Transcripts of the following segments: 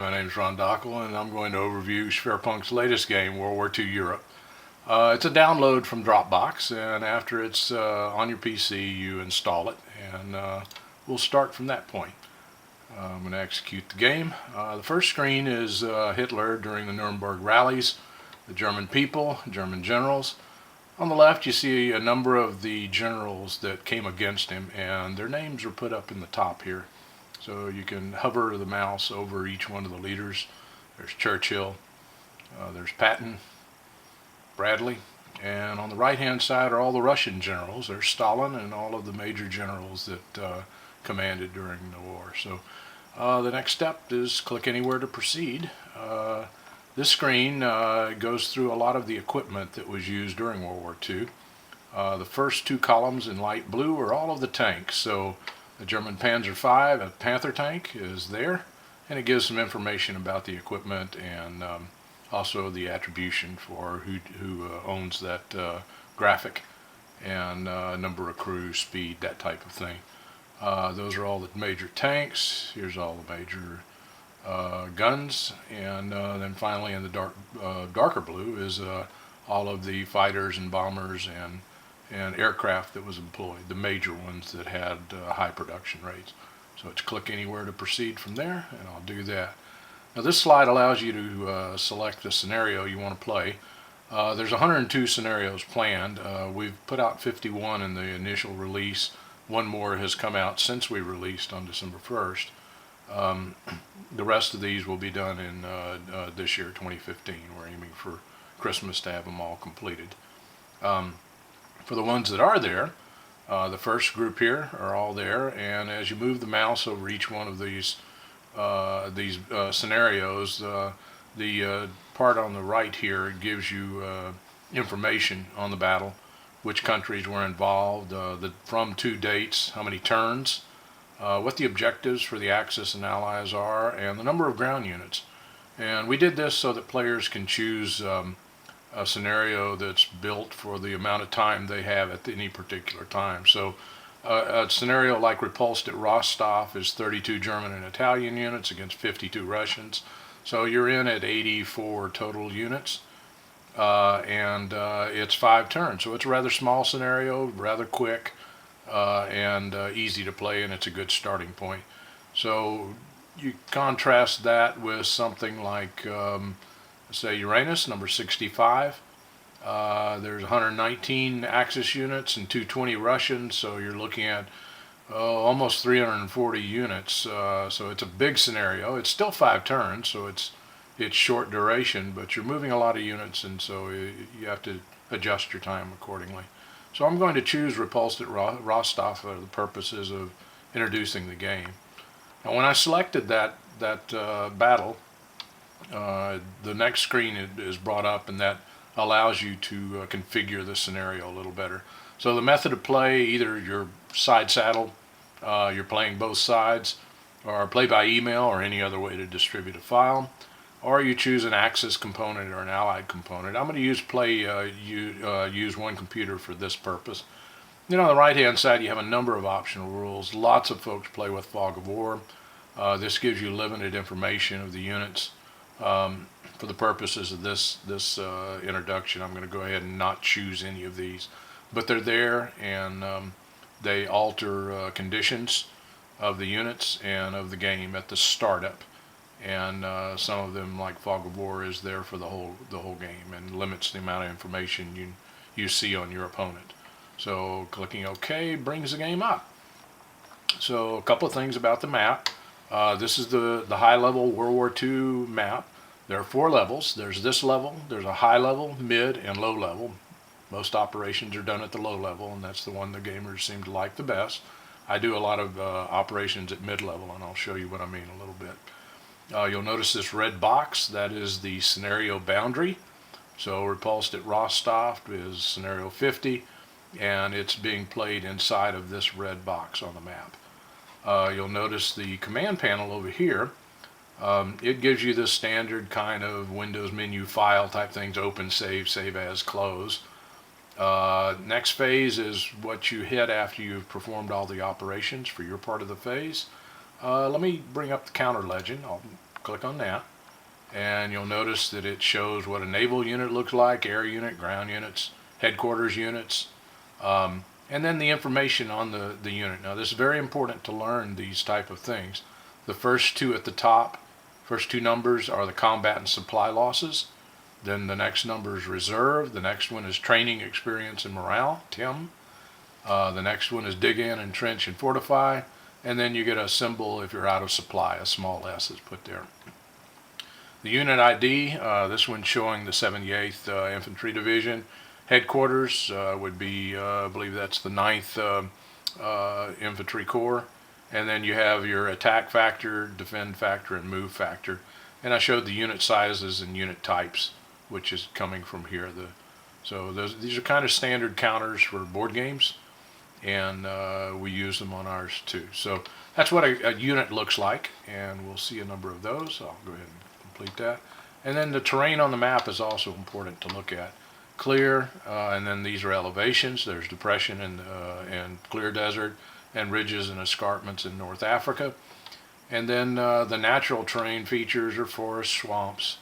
My name is Ron Dockel, and I'm going to overview Schwerpunkt's latest game, World War II Europe. It's a download from Dropbox, and after it's on your PC, you install it, and we'll start from that point. I'm going to execute the game. The first screen is Hitler during the Nuremberg rallies, the German people, German generals. On the left, you see a number of the generals that came against him, and their names are put up in the top here. So you can hover the mouse over each one of the leaders. There's Churchill, there's Patton, Bradley, and on the right-hand side are all the Russian generals. There's Stalin and all of the major generals that commanded during the war. So the next step is click anywhere to proceed. This screen goes through a lot of the equipment that was used during World War II. The first two columns in light blue are all of the tanks. So the German Panzer V, a Panther tank, is there, and it gives some information about the equipment and also the attribution for who owns that graphic and number of crew, speed, that type of thing. Those are all the major tanks. Here's all the major guns, and then finally in the darker blue is all of the fighters and bombers and aircraft that was employed, the major ones that had high production rates. So it's click anywhere to proceed from there, and I'll do that. Now this slide allows you to select the scenario you want to play. There's 102 scenarios planned. We've put out 51 in the initial release. One more has come out since we released on December 1st. The rest of these will be done in this year, 2015. We're aiming for Christmas to have them all completed. For the ones that are there, the first group here are all there, and as you move the mouse over each one of these scenarios, the part on the right here gives you information on the battle, which countries were involved, from to dates, how many turns, what the objectives for the Axis and Allies are, and the number of ground units. And we did this so that players can choose a scenario that's built for the amount of time they have at any particular time. So a scenario like repulsed at Rostov is 32 German and Italian units against 52 Russians. So you're in at 84 total units, and it's 5 turns. So it's a rather small scenario, rather quick, and easy to play, and it's a good starting point. So you contrast that with something like say Uranus, number 65. There's 119 Axis units and 220 Russians, so you're looking at almost 340 units. So it's a big scenario. It's still 5 turns, so it's short duration, but you're moving a lot of units, and so you have to adjust your time accordingly. So I'm going to choose repulsed at Rostov for the purposes of introducing the game. Now when I selected that battle, the next screen is brought up, and that allows you to configure the scenario a little better. So the method of play, either you're side saddle, you're playing both sides, or play by email or any other way to distribute a file, or you choose an Axis component or an Allied component. I'm going to use one computer for this purpose. Then on the right hand side you have a number of optional rules. Lots of folks play with Fog of War. This gives you limited information of the units. For the purposes of this introduction, I'm going to go ahead and not choose any of these, but they're there, and they alter conditions of the units and of the game at the startup, and some of them, like Fog of War, is there for the whole game and limits the amount of information you see on your opponent. So clicking OK brings the game up. So a couple of things about the map. This is the high-level World War II map. There are 4 levels. There's this level, there's a high level, mid, and low level. Most operations are done at the low level, and that's the one the gamers seem to like the best. I do a lot of operations at mid-level, and I'll show you what I mean a little bit. You'll notice this red box. That is the scenario boundary. So repulsed at Rostov is scenario 50, and it's being played inside of this red box on the map. You'll notice the command panel over here. It gives you the standard kind of Windows menu file type things: open, save, save as, close. Next phase is what you hit after you've performed all the operations for your part of the phase. Let me bring up the counter legend. I'll click on that, and you'll notice that it shows what a naval unit looks like, air unit, ground units, headquarters units, and then the information on the unit. Now this is very important to learn these type of things. The first two at the top, first two numbers are the combat and supply losses. Then the next number is reserve. The next one is training, experience, and morale, TIM. The next one is dig in, entrench, and fortify. And then you get a symbol if you're out of supply, a small s is put there. The unit ID, this one's showing the 78th Infantry Division. Headquarters would be, I believe that's the 9th Infantry Corps. And then you have your attack factor, defend factor, and move factor. And I showed the unit sizes and unit types, which is coming from here. So these are kind of standard counters for board games, and we use them on ours too. So that's what a unit looks like, and we'll see a number of those. So I'll go ahead and complete that. And then the terrain on the map is also important to look at. Clear, and then these are elevations. There's depression and clear desert, and ridges and escarpments in North Africa. And then the natural terrain features are forests, swamps,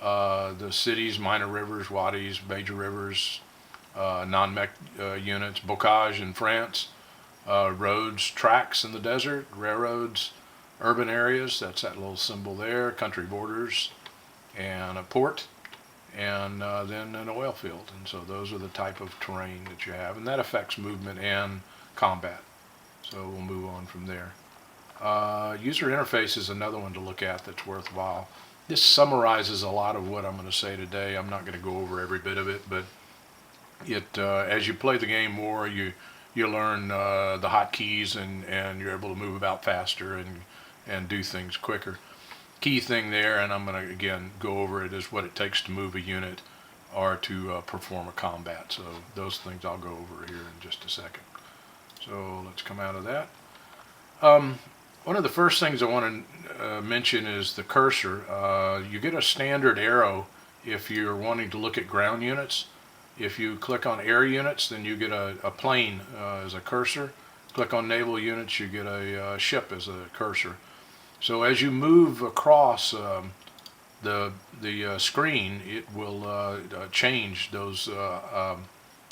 the cities, minor rivers, wadis, major rivers, non-mech units, bocage in France, roads, tracks in the desert, railroads, urban areas, that's that little symbol there, country borders, and a port, and then an oil field. And so those are the type of terrain that you have, and that affects movement and combat. So we'll move on from there. User interface is another one to look at that's worthwhile. This summarizes a lot of what I'm going to say today. I'm not going to go over every bit of it, but as you play the game more, you learn the hotkeys, and you're able to move about faster and do things quicker. Key thing there, and I'm going to again go over it, is what it takes to move a unit or to perform a combat. So those things I'll go over here in just a second. So let's come out of that. One of the first things I want to mention is the cursor. You get a standard arrow if you're wanting to look at ground units. If you click on air units, then you get a plane as a cursor. Click on naval units, you get a ship as a cursor. So as you move across the screen, it will change those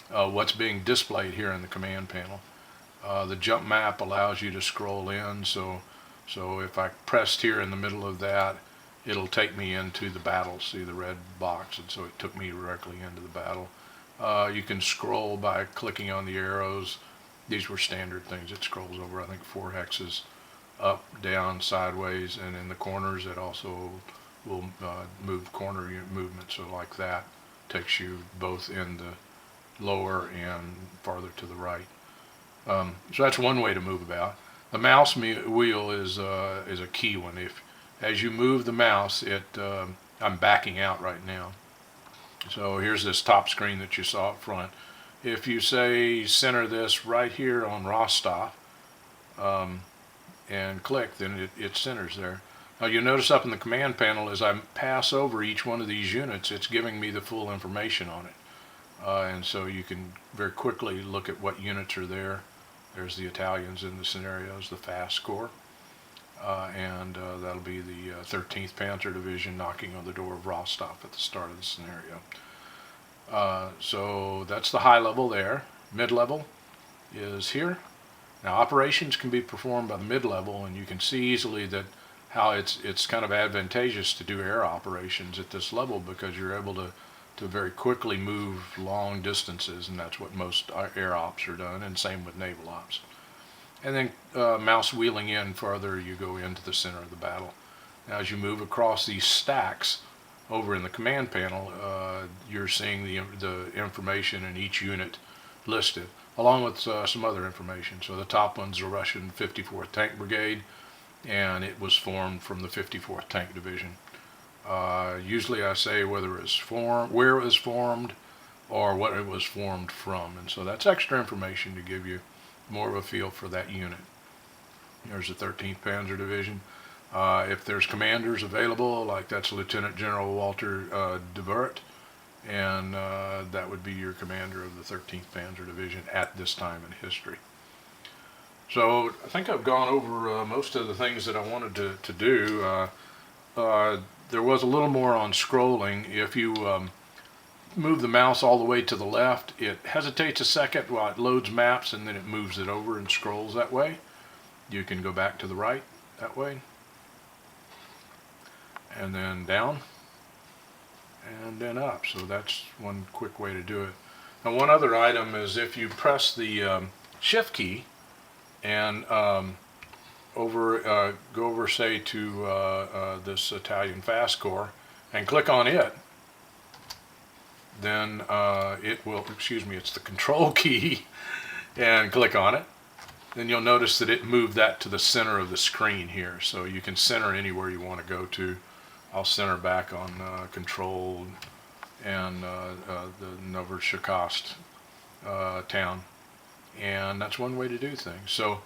what's being displayed here in the command panel. The jump map allows you to scroll in, so if I pressed here in the middle of that, it'll take me into the battle. See the red box, and so it took me directly into the battle. You can scroll by clicking on the arrows. These were standard things. It scrolls over, I think, 4 hexes, up, down, sideways, and in the corners it also will move corner movement. So like that takes you both in the lower and farther to the right. So that's one way to move about. The mouse wheel is a key one. As you move the mouse, I'm backing out right now. So here's this top screen that you saw up front. If you say center this right here on Rostov and click, then it centers there. Now you'll notice up in the command panel, as I pass over each one of these units, it's giving me the full information on it. And so you can very quickly look at what units are there. There's the Italians in the scenarios, the Fast Corps, and that'll be the 13th Panzer Division knocking on the door of Rostov at the start of the scenario. So that's the high level there. Mid-level is here. Now operations can be performed by the mid-level, and you can see easily that how it's kind of advantageous to do air operations at this level, because you're able to very quickly move long distances, and that's what most air ops are done, and same with naval ops. And then mouse wheeling in farther, you go into the center of the battle. Now as you move across these stacks over in the command panel, you're seeing the information in each unit listed, along with some other information. So the top one's the Russian 54th Tank Brigade, and it was formed from the 54th Tank Division. Usually I say whether it was formed, where it was formed, or what it was formed from, and so that's extra information to give you more of a feel for that unit. There's the 13th Panzer Division. If there's commanders available, like that's Lieutenant General Walter Devert, and that would be your commander of the 13th Panzer Division at this time in history. So I think I've gone over most of the things that I wanted to do. there was a little more on scrolling. If you move the mouse all the way to the left, it hesitates a second while it loads maps, and then it moves it over and scrolls that way. You can go back to the right that way, and then down, and then up. So that's one quick way to do it. Now, one other item is if you press the shift key and go over, say, to this Italian fast core and click on it, then it will, excuse me, it's the control key, and click on it. Then you'll notice that it moved that to the center of the screen here. So you can center anywhere you want to go to. I'll center back on control and the Novosibirsk town. And that's one way to do things. So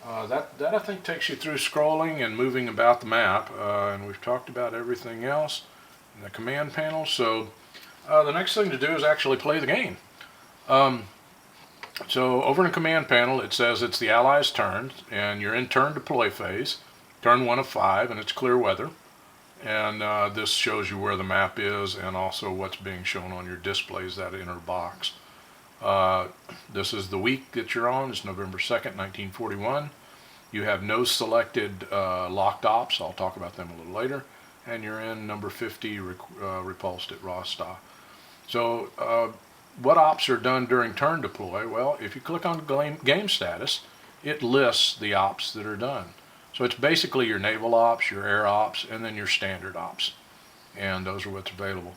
that I think takes you through scrolling and moving about the map. And we've talked about everything else in the command panel. So the next thing to do is actually play the game. So over in the command panel, it says it's the Allies' turn, and you're in turn deploy phase, turn 1 of 5, and it's clear weather. And this shows you where the map is and also what's being shown on your displays, that inner box. This is the week that you're on. It's November 2nd, 1941. You have no selected locked ops. I'll talk about them a little later. And you're in number 50, repulsed at Rostov. So what ops are done during turn deploy? Well, if you click on game status, it lists the ops that are done. So it's basically your naval ops, your air ops, and then your standard ops. And those are what's available.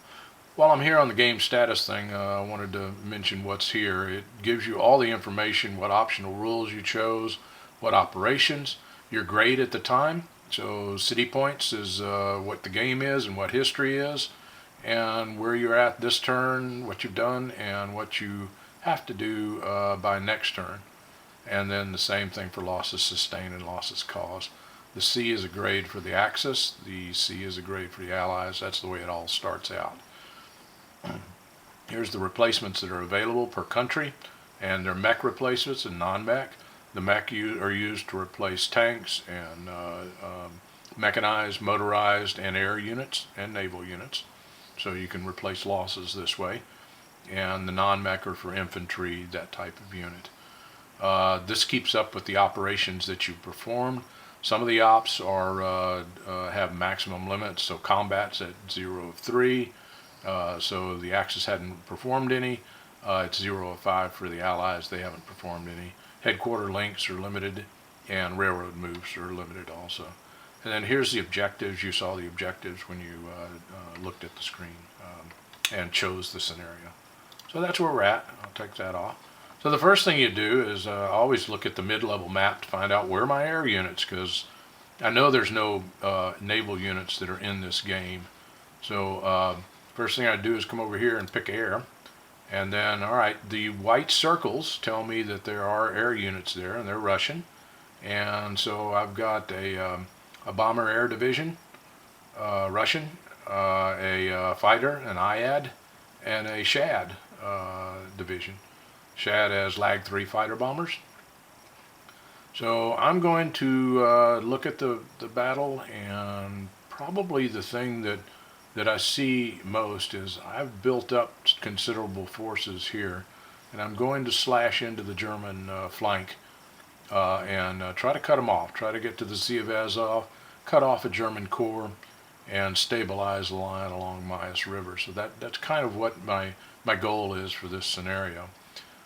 While I'm here on the game status thing, I wanted to mention what's here. It gives you all the information, what optional rules you chose, what operations, your grade at the time. So city points is what the game is and what history is, and where you're at this turn, what you've done, and what you have to do by next turn. And then the same thing for losses sustained and losses caused. The C is a grade for the Axis, the C is a grade for the Allies. That's the way it all starts out. Here's the replacements that are available per country, and they're mech replacements and non-mech. The mech are used to replace tanks and mechanized, motorized, and air units and naval units. So you can replace losses this way. And the non-mech are for infantry, that type of unit. This keeps up with the operations that you've performed. Some of the ops are have maximum limits, so combat's at 0 of 3. So the Axis hadn't performed any. It's 0 of 5 for the Allies. They haven't performed any. Headquarter links are limited, and railroad moves are limited also. And then here's the objectives. You saw the objectives when you looked at the screen and chose the scenario. So that's where we're at. I'll take that off. So the first thing you do is always look at the mid-level map to find out where my air units, because I know there's no naval units that are in this game. So first thing I do is come over here and pick air. And then, all right, the white circles tell me that there are air units there, and they're Russian. And so I've got a bomber air division, Russian, a fighter, an IAD, and a SHAD division. SHAD has Lag 3 fighter bombers. So I'm going to look at the battle, and probably the thing that I see most is I've built up considerable forces here, and I'm going to slash into the German flank and try to cut them off, try to get to the Sea of Azov, cut off a German corps, and stabilize the line along Maas River. So that's kind of what my goal is for this scenario.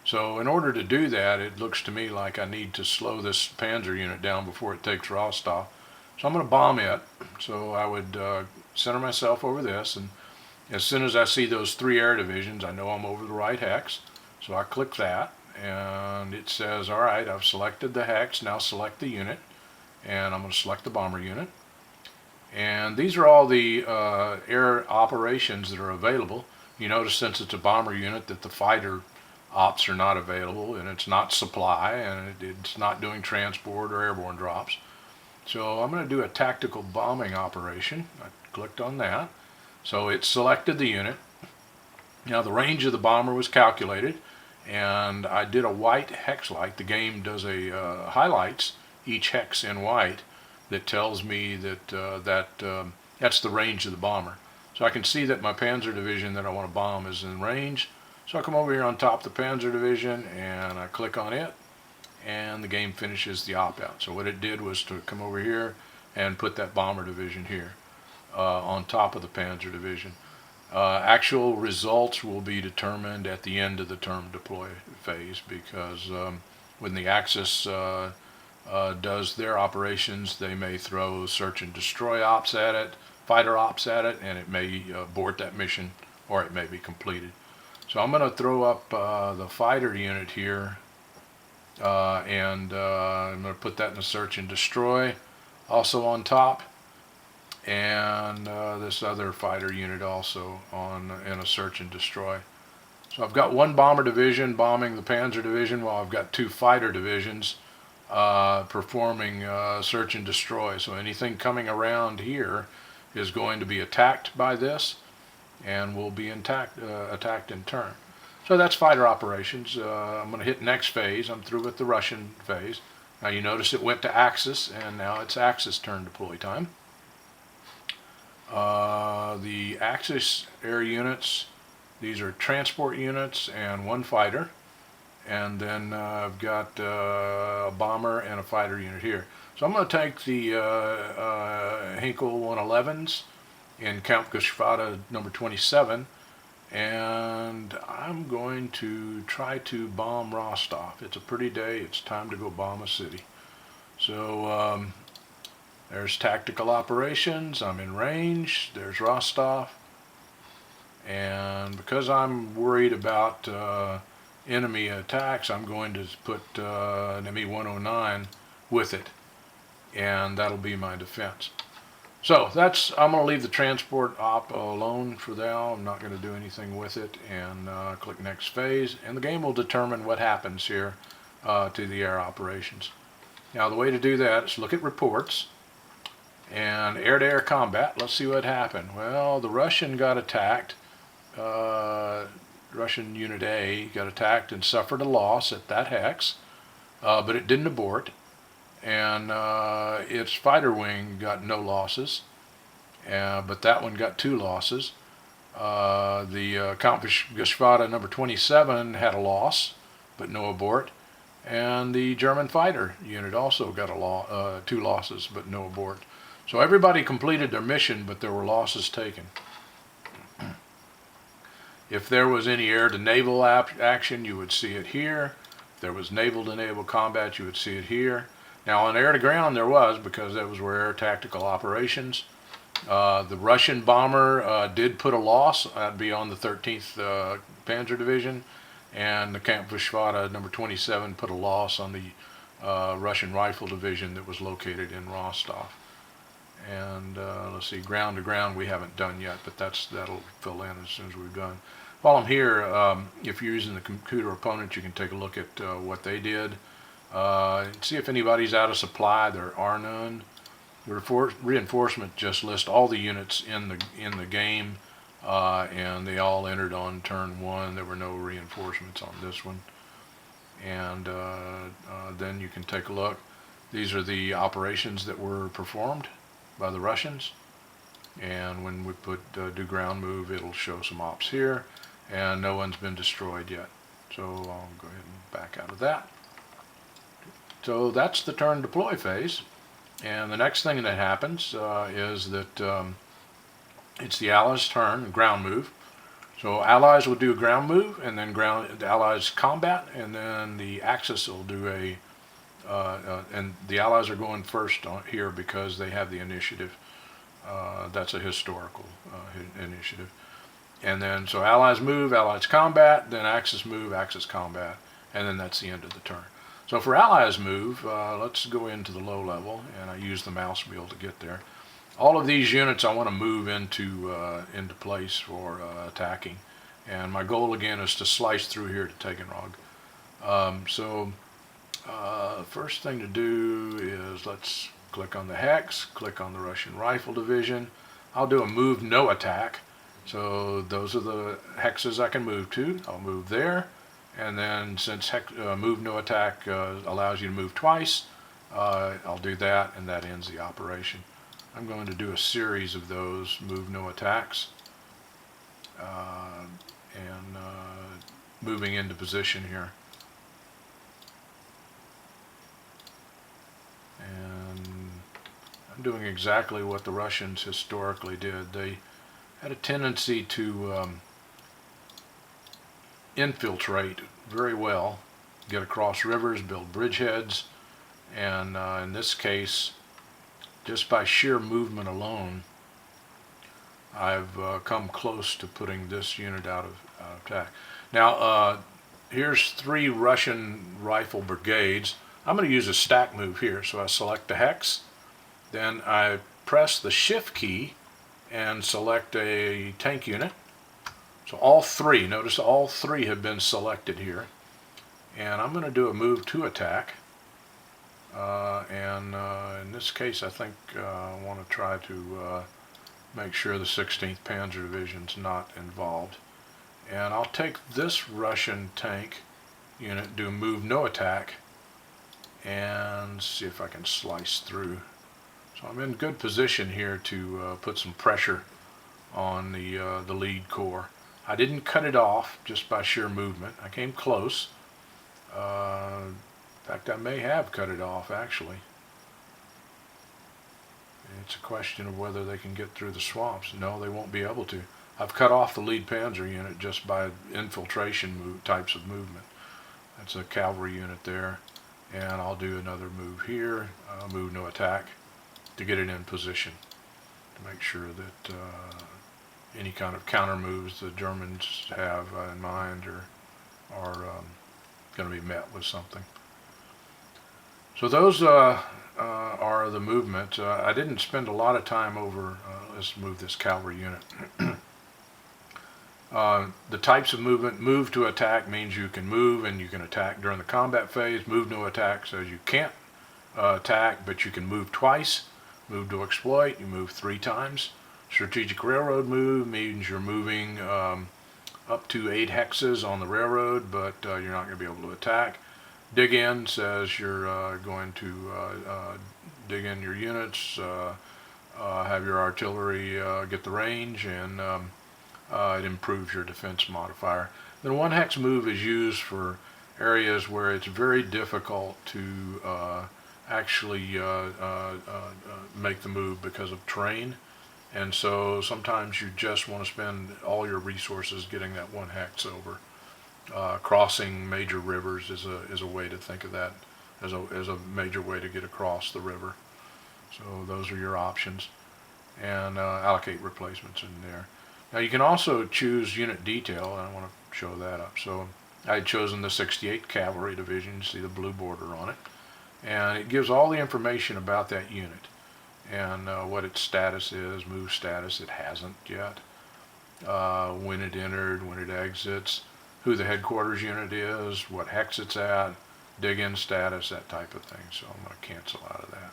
So in order to do that, it looks to me like I need to slow this Panzer unit down before it takes Rostov. So I'm going to bomb it. So I would center myself over this, and as soon as I see those 3 air divisions, I know I'm over the right hex. So I click that, and it says, all right, I've selected the hex, now select the unit, and I'm going to select the bomber unit. And these are all the air operations that are available. You notice, since it's a bomber unit, that the fighter ops are not available, and it's not supply, and it's not doing transport or airborne drops. So I'm going to do a tactical bombing operation. I clicked on that. So it selected the unit. Now the range of the bomber was calculated, and I did a white hex light. The game does a highlights each hex in white that tells me that That's the range of the bomber. So I can see that my Panzer division that I want to bomb is in range. So I come over here on top of the Panzer division and I click on it, and the game finishes the opt-out. So what it did was to come over here and put that bomber division here on top of the Panzer division. Actual results will be determined at the end of the term deploy phase, because when the Axis does their operations, they may throw search and destroy ops at it, fighter ops at it, and it may abort that mission, or it may be completed. So I'm going to throw up the fighter unit here, and I'm going to put that in the search and destroy also on top, and this other fighter unit also in a search and destroy. So I've got one bomber division bombing the Panzer division, while I've got two fighter divisions performing search and destroy. So anything coming around here is going to be attacked by this, and will be attacked in turn. So that's fighter operations. I'm going to hit next phase. I'm through with the Russian phase. Now you notice it went to Axis, and now it's Axis turn deploy time. The Axis air units, these are transport units and one fighter. And then I've got a bomber and a fighter unit here. So I'm going to take the Henkel 111s in Kampfgeschwader number 27, and I'm going to try to bomb Rostov. It's a pretty day. It's time to go bomb a city. So there's tactical operations. I'm in range. There's Rostov. And because I'm worried about enemy attacks, I'm going to put an ME-109 with it, and that'll be my defense. So I'm going to leave the transport op alone for now. I'm not going to do anything with it, and click next phase, and the game will determine what happens here to the air operations. Now the way to do that is look at reports and air-to-air combat. Let's see what happened. Well, the Russian got attacked. Russian Unit A got attacked and suffered a loss at that hex, but it didn't abort, and its fighter wing got no losses, but that one got 2 losses. The Kampfgeschwader number 27 had a loss, but no abort, and the German fighter unit also got 2 losses, but no abort. So everybody completed their mission, but there were losses taken. If there was any air-to-naval action, you would see it here. If there was naval-to-naval combat, you would see it here. Now on air-to-ground there was, because that was where air tactical operations. The Russian bomber did put a loss. That'd be on the 13th Panzer Division, and the Kampfgeschwader number 27 put a loss on the Russian Rifle Division that was located in Rostov. And let's see, ground to ground we haven't done yet, but that'll fill in as soon as we've done. While I'm here, if you're using the computer opponent, you can take a look at what they did. See if anybody's out of supply. There are none. The reinforcement just lists all the units in the game, and they all entered on turn 1. There were no reinforcements on this one. And then you can take a look. These are the operations that were performed by the Russians, and when we put do ground move, it'll show some ops here, and no one's been destroyed yet. So I'll go ahead and back out of that. So that's the turn deploy phase, and the next thing that happens is that it's the Allies' turn, ground move. So Allies will do a ground move, and then the Allies combat, and then the Axis will do and the Allies are going first here because they have the initiative. That's a historical initiative. And then so Allies move, Allies combat, then Axis move, Axis combat, and then that's the end of the turn. So for Allies move, let's go into the low level, and I use the mouse wheel to get there. All of these units I want to move into place for attacking, and my goal again is to slice through here to Taganrog. First thing to do is let's click on the hex, click on the Russian Rifle Division. I'll do a move no attack. So those are the hexes I can move to. I'll move there, and then since move no attack allows you to move twice, I'll do that, and that ends the operation. I'm going to do a series of those, move no attacks, and moving into position here. And I'm doing exactly what the Russians historically did. They had a tendency to infiltrate very well, get across rivers, build bridgeheads, and in this case, just by sheer movement alone, I've come close to putting this unit out of attack. Now, here's 3 Russian rifle brigades. I'm going to use a stack move here, so I select the hex, then I press the shift key and select a tank unit. So all 3, notice all 3 have been selected here. And I'm going to do a move to attack. In this case, I think I want to try to make sure the 16th Panzer Division's not involved. And I'll take this Russian tank unit, do move no attack, and see if I can slice through. So I'm in good position here to put some pressure on the lead corps. I didn't cut it off just by sheer movement. I came close. In fact, I may have cut it off actually. It's a question of whether they can get through the swamps. No, they won't be able to. I've cut off the lead panzer unit just by infiltration types of movement. That's a cavalry unit there. And I'll do another move here, move no attack, to get it in position, to make sure that any kind of counter moves the Germans have in mind are going to be met with something. So those are the movement. I didn't spend a lot of time over, let's move this cavalry unit. The types of movement, move to attack means you can move and you can attack during the combat phase. Move no attack says you can't attack, but you can move twice. Move to exploit, you move 3 times. Strategic railroad move means you're moving up to 8 hexes on the railroad, but you're not going to be able to attack. Dig in says you're going to dig in your units, have your artillery get the range, and it improves your defense modifier. Then 1 hex move is used for areas where it's very difficult to actually make the move because of terrain. And so sometimes you just want to spend all your resources getting that 1 hex over. Crossing major rivers is a way to think of that as a major way to get across the river. So those are your options, and allocate replacements in there. Now you can also choose unit detail, and I want to show that up. So I had chosen the 68th Cavalry Division. You see the blue border on it, and it gives all the information about that unit and what its status is, move status. It hasn't yet, when it entered, when it exits, who the headquarters unit is, what hex it's at, dig in status, that type of thing. So I'm going to cancel out of that.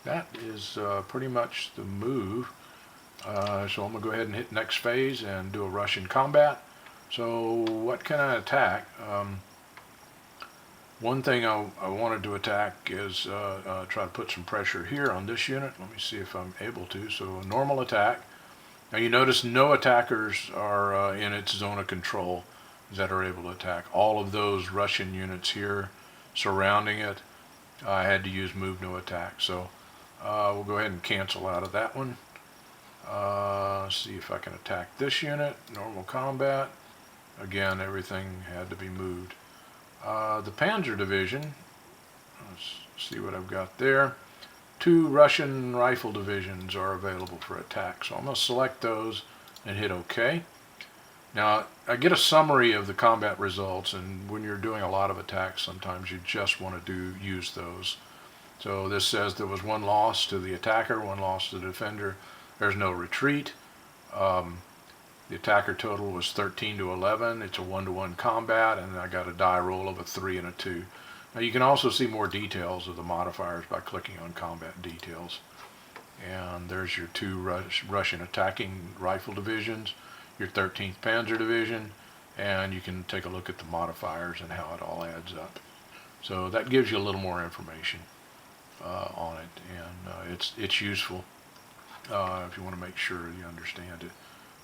That is pretty much the move. So I'm going to go ahead and hit next phase and do a Russian combat. So what can I attack? One thing I wanted to attack is try to put some pressure here on this unit. Let me see if I'm able to. So a normal attack. Now you notice no attackers are in its zone of control that are able to attack. All of those Russian units here surrounding it, I had to use move no attack. So we'll go ahead and cancel out of that one. See if I can attack this unit. Normal combat. Again, everything had to be moved. The Panzer Division, let's see what I've got there. 2 Russian rifle divisions are available for attack. So I'm going to select those and hit OK. Now, I get a summary of the combat results, and when you're doing a lot of attacks, sometimes you just want to use those. So this says there was 1 loss to the attacker, 1 loss to the defender. There's no retreat. The attacker total was 13 to 11. It's a 1-to-1 combat, and I got a die roll of a 3 and a 2. Now you can also see more details of the modifiers by clicking on combat details. And there's your 2 Russian attacking rifle divisions, your 13th Panzer Division, and you can take a look at the modifiers and how it all adds up. So that gives you a little more information. on it, and it's useful if you want to make sure you understand it.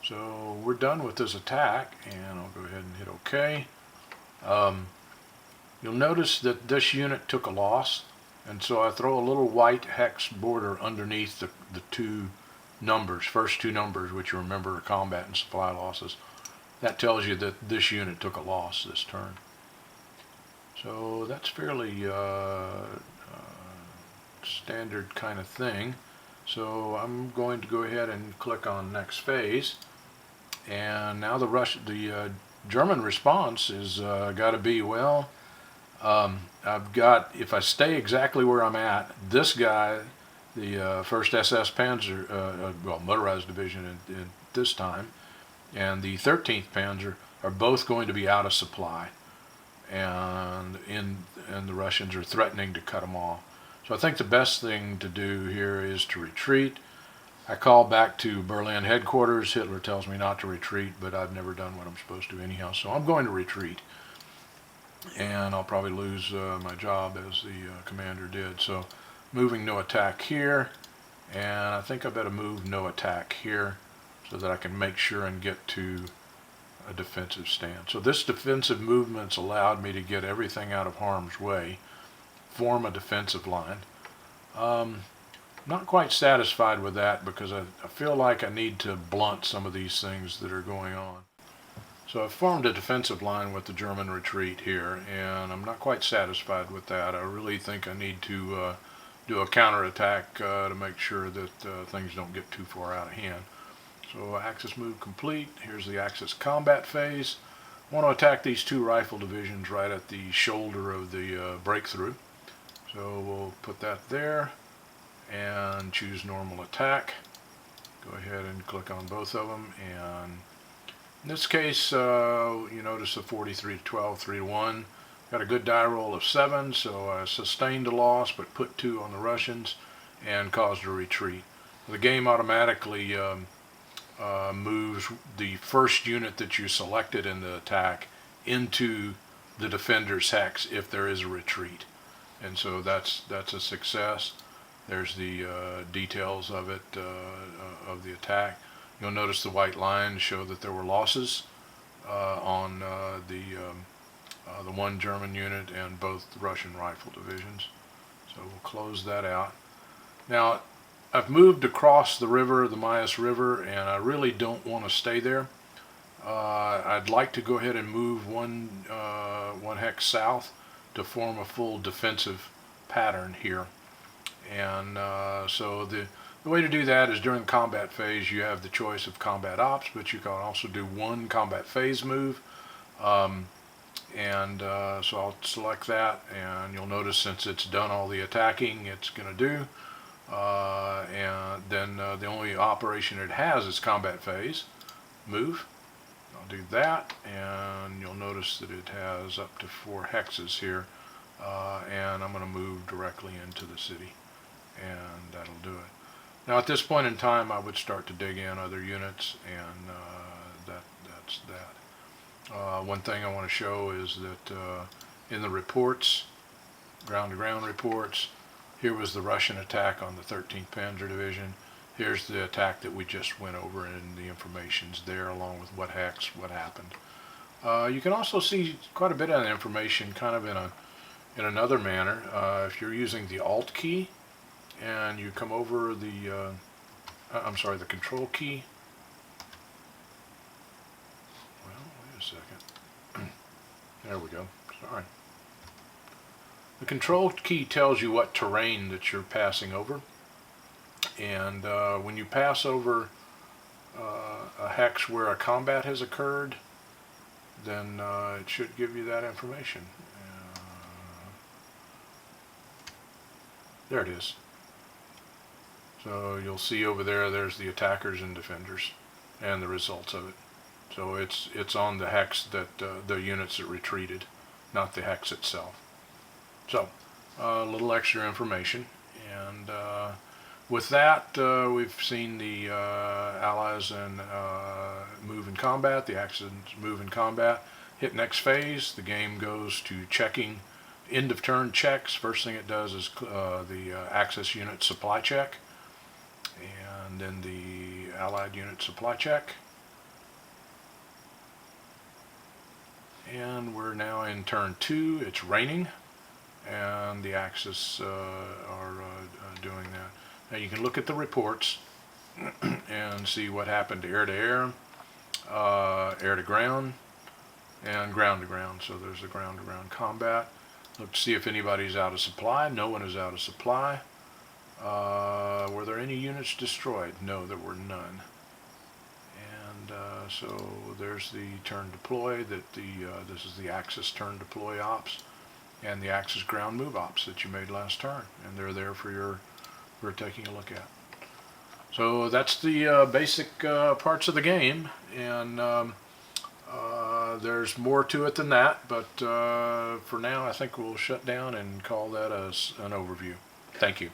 So we're done with this attack, and I'll go ahead and hit OK. You'll notice that this unit took a loss, and so I throw a little white hex border underneath the two numbers, first two numbers, which you remember are combat and supply losses. That tells you that this unit took a loss this turn. So that's fairly standard kind of thing. So I'm going to go ahead and click on next phase, and now the German response is got to be, well, I've got, if I stay exactly where I'm at, this guy, the 1st SS Panzer, well, motorized division at this time, and the 13th Panzer are both going to be out of supply, and the Russians are threatening to cut them off. So I think the best thing to do here is to retreat. I call back to Berlin headquarters. Hitler tells me not to retreat, but I've never done what I'm supposed to anyhow, so I'm going to retreat. And I'll probably lose my job as the commander did. So moving no attack here, and I think I better move no attack here so that I can make sure and get to a defensive stand. So this defensive movement's allowed me to get everything out of harm's way, form a defensive line. Not quite satisfied with that because I feel like I need to blunt some of these things that are going on. So I've formed a defensive line with the German retreat here, and I'm not quite satisfied with that. I really think I need to do a counterattack to make sure that things don't get too far out of hand. So Axis move complete. Here's the Axis combat phase. I want to attack these two rifle divisions right at the shoulder of the breakthrough. So we'll put that there and choose normal attack. Go ahead and click on both of them, and in this case, you notice a 43-12, 3-1. Got a good die roll of 7, so I sustained a loss, but put 2 on the Russians and caused a retreat. The game automatically moves the first unit that you selected in the attack into the defender's hex if there is a retreat, and so that's a success. There's the details of it, of the attack. You'll notice the white lines show that there were losses on the one German unit and both Russian rifle divisions. So we'll close that out. Now, I've moved across the river, the Maas River, and I really don't want to stay there. I'd like to go ahead and move one hex south to form a full defensive pattern here. And so the way to do that is during combat phase you have the choice of combat ops, but you can also do one combat phase move. So I'll select that, and you'll notice since it's done all the attacking it's going to do, and then the only operation it has is combat phase move. I'll do that, and you'll notice that it has up to 4 hexes here, and I'm going to move directly into the city, and that'll do it. Now at this point in time I would start to dig in other units, and that's that. One thing I want to show is that in the reports, ground-to-ground reports, here was the Russian attack on the 13th Panzer Division. Here's the attack that we just went over, and the information's there along with what hex, what happened. You can also see quite a bit of the information kind of in another manner. If you're using the Alt key and you come over the the Control key. Well, wait a second. There we go. Sorry. The Control key tells you what terrain that you're passing over, and when you pass over a hex where a combat has occurred, then it should give you that information. There it is. So you'll see over there's the attackers and defenders and the results of it. So it's on the hex that the units that retreated, not the hex itself. So a little extra information, and with that we've seen the Allies and move in combat, the Axis move in combat. Hit next phase, the game goes to checking end of turn checks. First thing it does is the Axis unit supply check, and then the Allied unit supply check. And we're now in turn 2. It's raining, and the Axis are doing that. Now you can look at the reports and see what happened to air, air to ground, and ground to ground. So there's the ground to ground combat. Look to see if anybody's out of supply. No one is out of supply. Were there any units destroyed? No, there were none. And so there's the turn deploy. This is the Axis turn deploy ops, and the Axis ground move ops that you made last turn, and they're there for taking a look at. So that's the basic parts of the game, and there's more to it than that, but for now I think we'll shut down and call that an overview. Thank you.